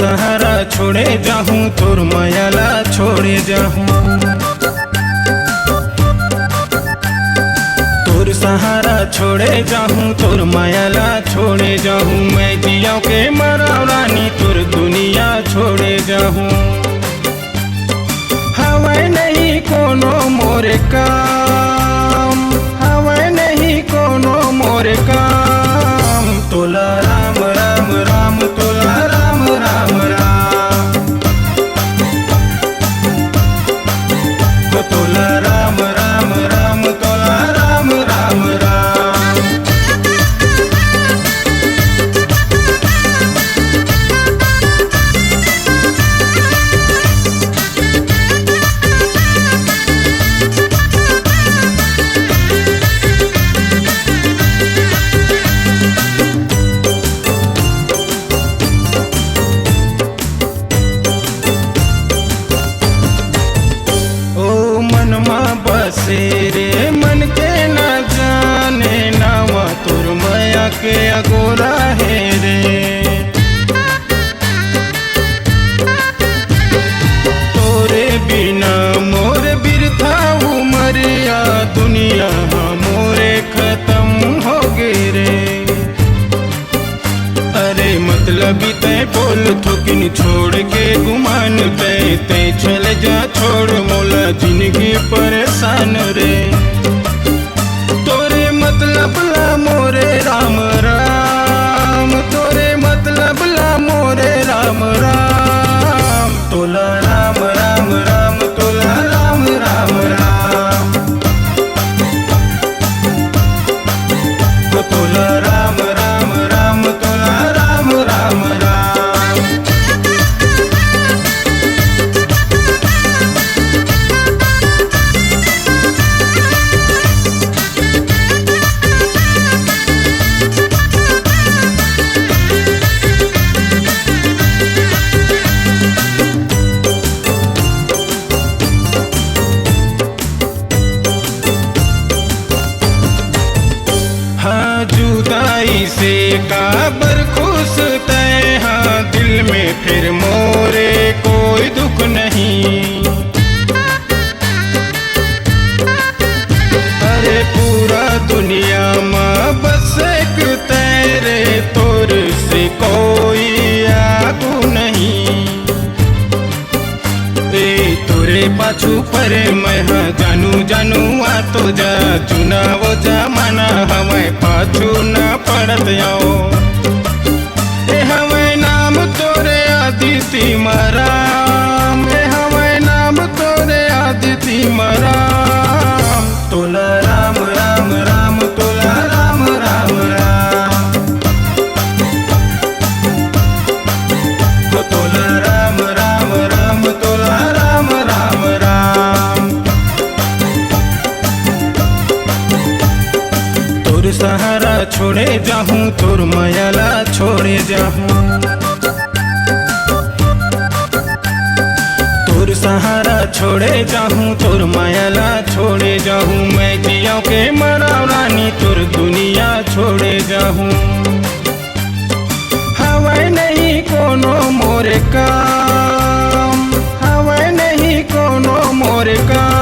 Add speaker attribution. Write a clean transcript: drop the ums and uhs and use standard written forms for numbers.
Speaker 1: सहारा छोड़े जाहूँ तोर मायाला छोड़े जाहूँ। तोर सहारा छोड़े जाहूँ तोर मायाला छोड़े जाहूँ। मैं जिया के मरा रानी तोर दुनिया छोड़े जाहूँ। हवाई नहीं कोनो मोरे काम, हवाई नहीं कोनो मोरे काम। तोला राम राम राम तोला राम राम राम, तोला राम राम राम तोला राम राम राम। बसे रे मन के न जाने नावा तोर माया के अगोरा है रे। तोरे बिना मोर बिरथा उमरिया दुनिया मोरे खत्म हो गए रे। अरे मतलब तय बोल थोकिन छोड़ के गुमान तय चल जा छोड़ मोला जिंदगी परेशान रे। तोरे मतलब ला मोरे राम राम, तोरे मतलब ला मोरे राम राम। तोला राम राम राम तोला राम राम राम, तोला राम राम राम तोला राम राम राम। हाँ जुदाई से काबर खुश तय, हाँ दिल में फिर मोरे कोई दुख नहीं। अरे पूरा दुनिया में बस एक तेरे तोर से कोई आगू नहीं। तोरे पाछू परे मैं हाँ जानू जानू आ तो जा चुना वो जमाना हमें पाछू न पड़त आओ। हमें नाम तोरे आदिति मराम, हमें नाम तोरे आदिति मराम। तोला राम राम राम तोला राम राम राम, तोला राम राम राम तोला राम राम राम। तोर सहारा छोड़े जाहूँ तोर मायाला छोड़े जाहूँ। तोर सहारा छोड़े जाहूँ तोर मायाला छोड़े जाहूँ। मैं जिया के मरा रानी तोर दुनिया छोड़े जाहूँ। हवाई नहीं कोनो मोरे काम, हवाई नहीं कोनो मोरे काम।